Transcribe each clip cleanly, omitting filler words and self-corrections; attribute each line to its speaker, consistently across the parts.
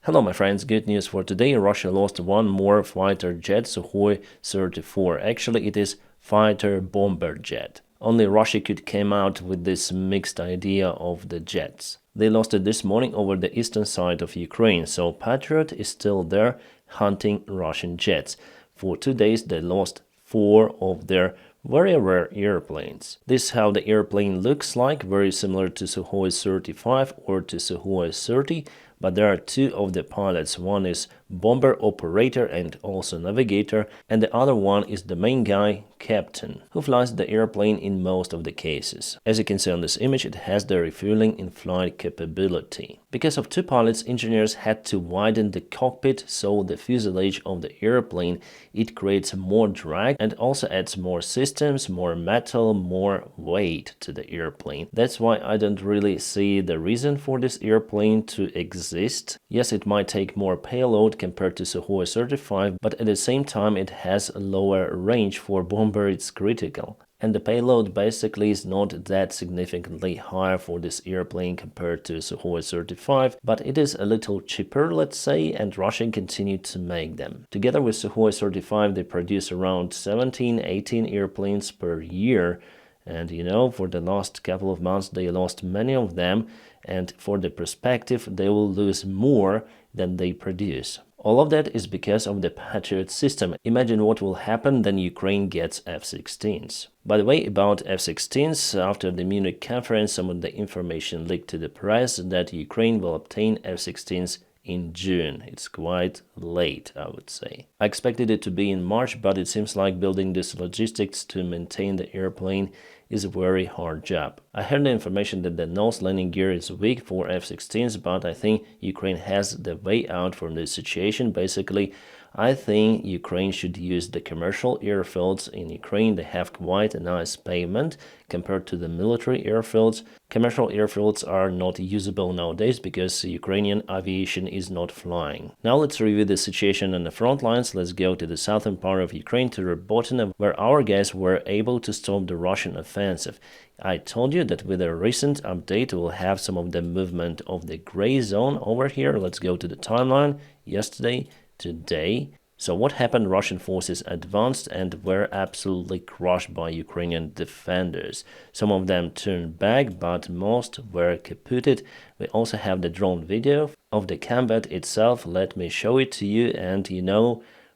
Speaker 1: Hello my friends, good news for today. Russia lost one more fighter jet, Sukhoi 34. Actually, it is fighter bomber jet. Only Russia could come out with this mixed idea of the jets. They lost it this morning over the eastern side of Ukraine, so Patriot is still there hunting Russian jets. For 2 days they lost 4 of their very rare airplanes. This is how the airplane looks like, very similar to Sukhoi 35 or to Sukhoi 30, but there are 2 of the pilots. One is bomber operator and also navigator, and the other one is the main guy, captain, who flies the airplane in most of the cases. As you can see on this image, it has the refueling in flight capability. Because of 2 pilots, engineers had to widen the cockpit, so the fuselage of the airplane, it creates more drag and also adds more systems, more metal, more weight to the airplane. That's why I don't really see the reason for this airplane to exist. Yes, it might take more payload compared to Sukhoi 35, but at the same time it has a lower range. For bomber it's critical. And the payload basically is not that significantly higher for this airplane compared to Sukhoi 35, but it is a little cheaper, let's say, and Russia continued to make them. Together with Sukhoi 35, they produce around 17-18 airplanes per year. And for the last couple of months they lost many of them, and for the perspective they will lose more than they produce. All of that is because of the Patriot system. Imagine what will happen when Ukraine gets F-16s. By the way, about F-16s, after the Munich conference, some of the information leaked to the press that Ukraine will obtain F-16s in June. It's quite late, I would say. I expected it to be in March, but it seems like building this logistics to maintain the airplane is a very hard job. I heard the information that the nose landing gear is weak for F-16s, but I think Ukraine has the way out from this situation. Basically, I think Ukraine should use the commercial airfields. In Ukraine, they have quite a nice pavement compared to the military airfields. Commercial airfields are not usable nowadays because Ukrainian aviation is not flying. Now let's review the situation on the front lines. Let's go to the southern part of Ukraine, to Robotine, where our guys were able to stop the Russian offensive. I told you that with a recent update we'll have some of the movement of the gray zone over here. Let's go to the timeline. Yesterday, today. So what happened? Russian forces advanced and were absolutely crushed by Ukrainian defenders. Some of them turned back, but most were kaputted. We also have the drone video of the combat itself. Let me show it to you. And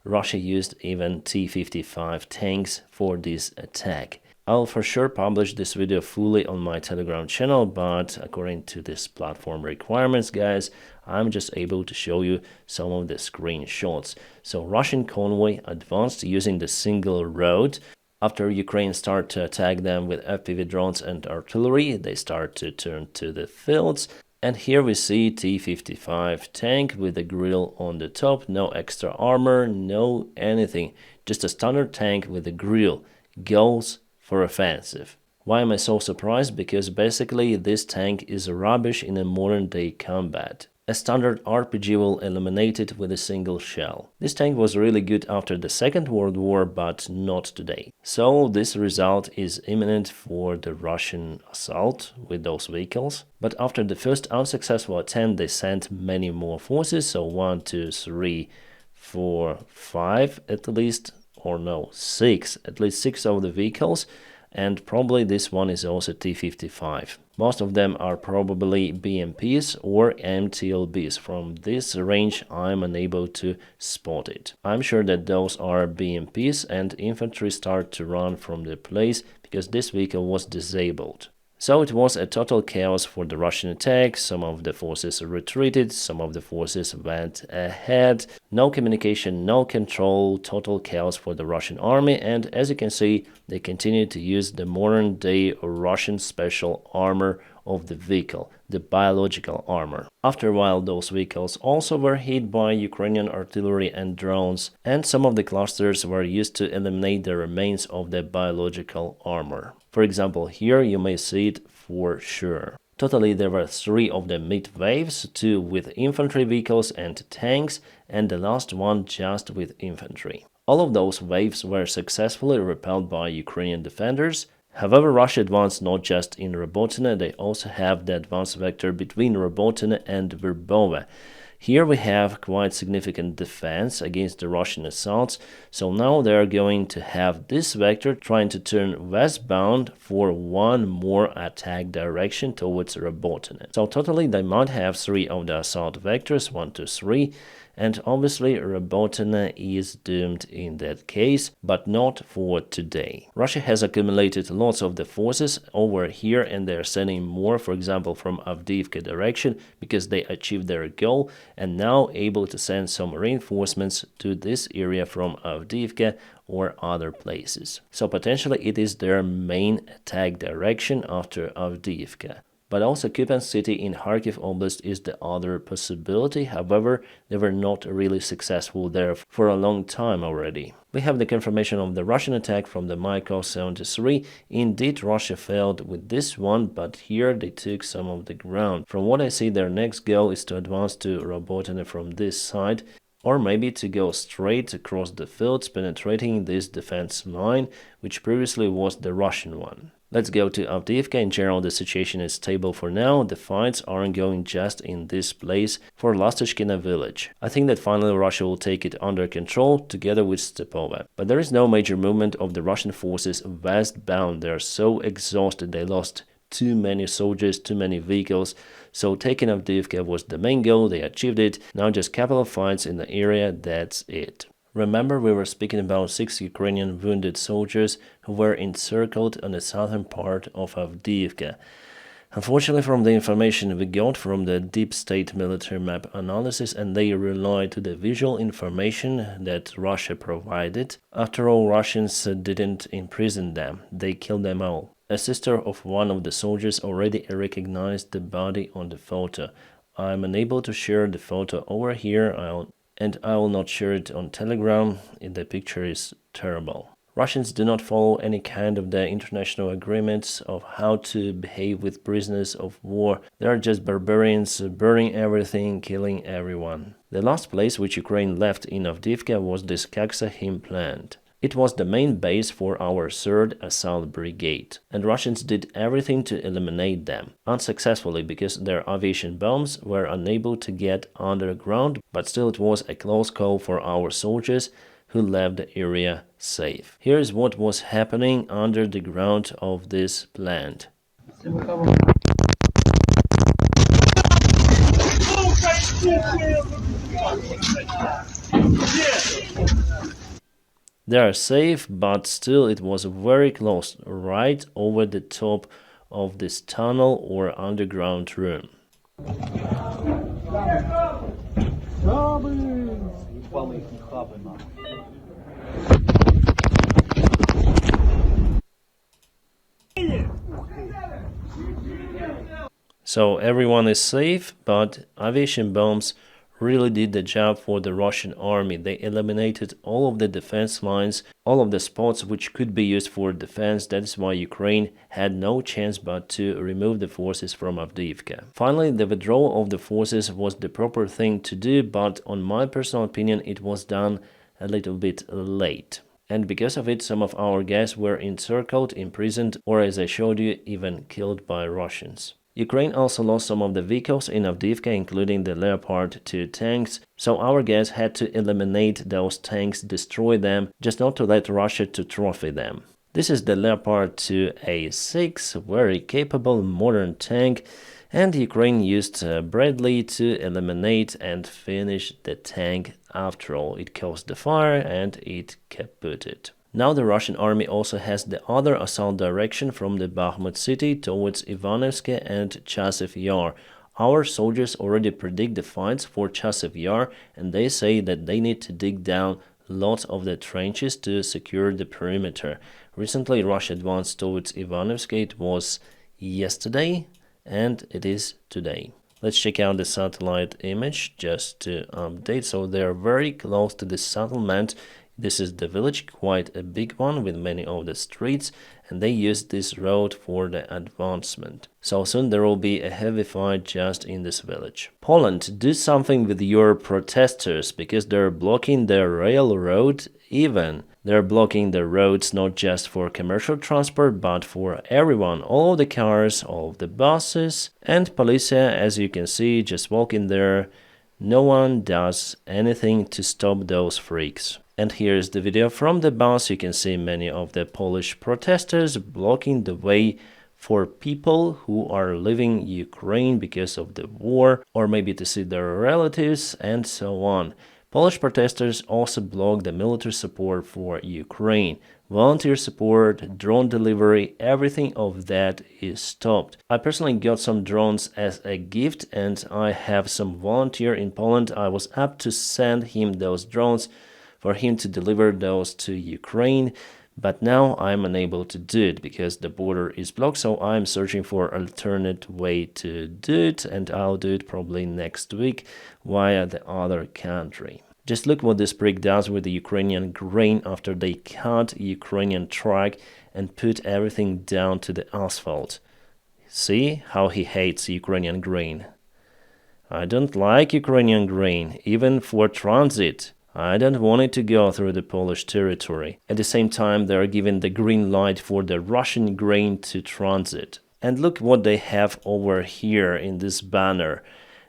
Speaker 1: Russia used even T-55 tanks for this attack. I'll for sure publish this video fully on my Telegram channel, but according to this platform requirements, guys, I'm just able to show you some of the screenshots. So Russian convoy advanced using the single road. After Ukraine started to attack them with FPV drones and artillery, they start to turn to the fields. And here we see T-55 tank with a grill on the top, no extra armor, no anything, just a standard tank with a grill, goes for offensive. Why am I so surprised? Because basically this tank is rubbish in a modern day combat. A standard RPG will eliminate it with a single shell. This tank was really good after the Second World War, but not today. So this result is imminent for the Russian assault with those vehicles. But after the first unsuccessful attempt, they sent many more forces. So 1, 2, 3, 4, 5 at least. Or no, 6, at least 6 of the vehicles, and probably this one is also T-55. Most of them are probably BMPs or MTLBs. From this range I'm unable to spot it. I'm sure that those are BMPs, and infantry start to run from the place because this vehicle was disabled. So it was a total chaos for the Russian attack. Some of the forces retreated, some of the forces went ahead. No communication, no control, total chaos for the Russian army. And as you can see, they continue to use the modern day Russian special armor of the vehicle, the biological armor. After a while, those vehicles also were hit by Ukrainian artillery and drones, and some of the clusters were used to eliminate the remains of the biological armor. For example, here you may see it for sure. Totally there were 3 of the mid waves, 2 with infantry vehicles and tanks, and the last one just with infantry. All of those waves were successfully repelled by Ukrainian defenders. However, Russia advanced not just in Robotine, they also have the advance vector between Robotine and Verbove. Here we have quite significant defense against the Russian assaults, so now they are going to have this vector trying to turn westbound for one more attack direction towards Robotine. So totally they might have 3 of the assault vectors, 1, 2, 3, and obviously Robotine is doomed in that case, but not for today. Russia has accumulated lots of the forces over here and they're sending more, for example, from Avdiivka direction because they achieved their goal and now able to send some reinforcements to this area from Avdiivka or other places. So potentially it is their main attack direction after Avdiivka. But also Kupiansk city in Kharkiv Oblast is the other possibility, however, they were not really successful there for a long time already. We have the confirmation of the Russian attack from the Mykov 73. Indeed, Russia failed with this one, but here they took some of the ground. From what I see, their next goal is to advance to Robotine from this side, or maybe to go straight across the fields, penetrating this defense line, which previously was the Russian one. Let's go to Avdiivka. In general, the situation is stable for now. The fights aren't going just in this place for Lastochkina village. I think that finally Russia will take it under control together with Stepova. But there is no major movement of the Russian forces westbound. They are so exhausted. They lost too many soldiers, too many vehicles. So taking Avdiivka was the main goal. They achieved it. Now just a couple of fights in the area. That's it. Remember, we were speaking about 6 Ukrainian wounded soldiers who were encircled on the southern part of Avdiivka. Unfortunately, from the information we got from the deep state military map analysis, and they relied to the visual information that Russia provided, after all, Russians didn't imprison them, they killed them all. A sister of one of the soldiers already recognized the body on the photo. I'm unable to share the photo over here, and I will not share it on Telegram. The picture is terrible. Russians do not follow any kind of the international agreements of how to behave with prisoners of war. They are just barbarians, burning everything, killing everyone. The last place which Ukraine left in Avdiivka was this Kaksahim plant. It was the main base for our 3rd Assault Brigade, and Russians did everything to eliminate them, unsuccessfully because their aviation bombs were unable to get underground, but still it was a close call for our soldiers who left the area safe. Here's what was happening under the ground of this plant. They are safe, but still it was very close, right over the top of this tunnel or underground room. So everyone is safe, but aviation bombs really did the job for the Russian army. They eliminated all of the defense lines, all of the spots which could be used for defense. That is why Ukraine had no chance but to remove the forces from Avdiivka. Finally, the withdrawal of the forces was the proper thing to do, but on my personal opinion, it was done a little bit late. And because of it, some of our guys were encircled, imprisoned, or as I showed you, even killed by Russians. Ukraine also lost some of the vehicles in Avdiivka, including the Leopard 2 tanks, so our guys had to eliminate those tanks, destroy them, just not to let Russia to trophy them. This is the Leopard 2 A6, very capable modern tank, and Ukraine used Bradley to eliminate and finish the tank. After all, it caused the fire and it kaputted. Now the Russian army also has the other assault direction from the Bakhmut city towards Ivanovsk and Chasiv Yar. Our soldiers already predict the fights for Chasiv Yar, and they say that they need to dig down lots of the trenches to secure the perimeter. Recently Russia advanced towards Ivanovsk. It was yesterday and it is today. Let's check out the satellite image just to update. So they are very close to the settlement. This is the village, quite a big one with many of the streets, and they use this road for the advancement. So soon there will be a heavy fight just in this village. Poland, do something with your protesters, because they're blocking the railroad even. They're blocking the roads not just for commercial transport, but for everyone, all the cars, all the buses, and police, as you can see, just walking there, no one does anything to stop those freaks. And here's the video from the bus. You can see many of the Polish protesters blocking the way for people who are leaving Ukraine because of the war, or maybe to see their relatives, and so on. Polish protesters also blocked the military support for Ukraine. Volunteer support, drone delivery, everything of that is stopped. I personally got some drones as a gift, and I have some volunteer in Poland. I was up to send him those drones for him to deliver those to Ukraine, but now I'm unable to do it because the border is blocked, so I'm searching for an alternate way to do it, and I'll do it probably next week via the other country. Just look what this prick does with the Ukrainian grain after they cut Ukrainian truck and put everything down to the asphalt. See how he hates Ukrainian grain. I don't like Ukrainian grain, even for transit. I don't want it to go through the Polish territory. At the same time, they are giving the green light for the Russian grain to transit. And look what they have over here in this banner.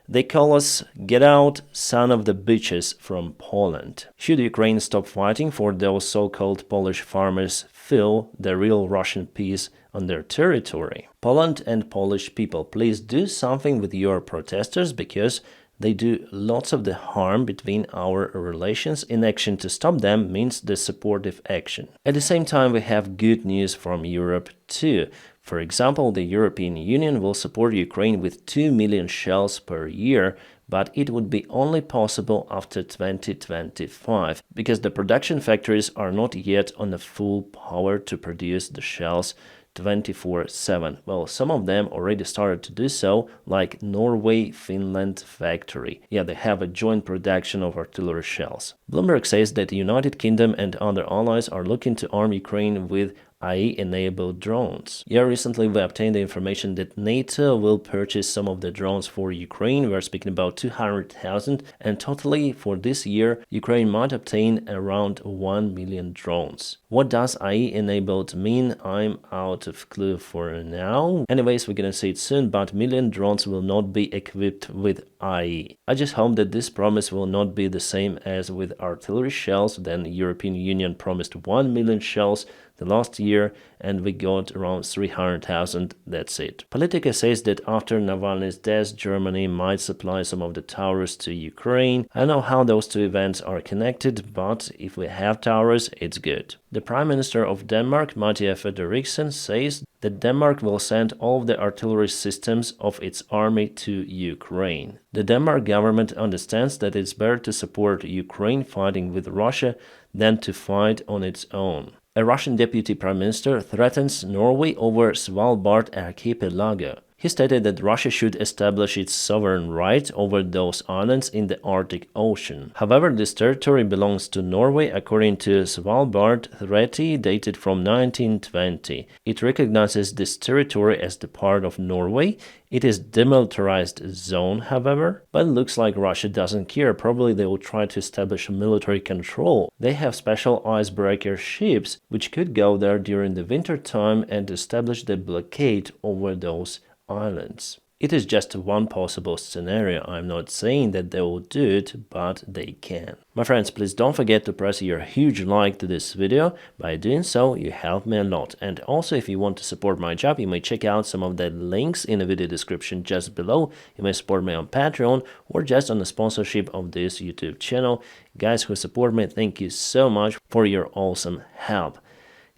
Speaker 1: They call us "Get out, son of the bitches" from Poland. Should Ukraine stop fighting for those so-called Polish farmers feel the real Russian peace on their territory? Poland and Polish people, please do something with your protesters because they do lots of the harm between our relations. Inaction to stop them means the supportive action. At the same time, we have good news from Europe too. For example, the European Union will support Ukraine with 2 million shells per year, but it would be only possible after 2025, because the production factories are not yet on the full power to produce the shells 24/7. Well, some of them already started to do so, like Norway, Finland factory. Yeah, they have a joint production of artillery shells. Bloomberg says that the United Kingdom and other allies are looking to arm Ukraine with AI-enabled drones. Yeah, recently we obtained the information that NATO will purchase some of the drones for Ukraine. We're speaking about 200,000, and totally for this year, Ukraine might obtain around 1 million drones. What does AI-enabled mean? I'm out of clue for now. Anyways, we're gonna see it soon, but million drones will not be equipped with AI. I just hope that this promise will not be the same as with artillery shells. Then the European Union promised 1 million shells the last year, and we got around 300,000. That's it. Politica says that after Navalny's death, Germany might supply some of the towers to Ukraine. I don't know how those two events are connected, but if we have towers, it's good. The Prime Minister of Denmark, Mette Frederiksen, says that Denmark will send all of the artillery systems of its army to Ukraine. The Denmark government understands that it's better to support Ukraine fighting with Russia than to fight on its own. A Russian deputy prime minister threatens Norway over Svalbard archipelago. He stated that Russia should establish its sovereign right over those islands in the Arctic Ocean. However, this territory belongs to Norway according to Svalbard Treaty dated from 1920. It recognizes this territory as the part of Norway. It is demilitarized zone, however, but it looks like Russia doesn't care. Probably they will try to establish military control. They have special icebreaker ships which could go there during the winter time and establish the blockade over those islands. It is just one possible scenario. I'm not saying that they will do it, but they can. My friends, please don't forget to press your huge like to this video. By doing so, you help me a lot. And also, if you want to support my job, you may check out some of the links in the video description just below. You may support me on Patreon or just on the sponsorship of this YouTube channel. Guys who support me, thank you so much for your awesome help.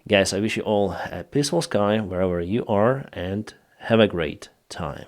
Speaker 1: Guys, I wish you all a peaceful sky wherever you are, and have a great time.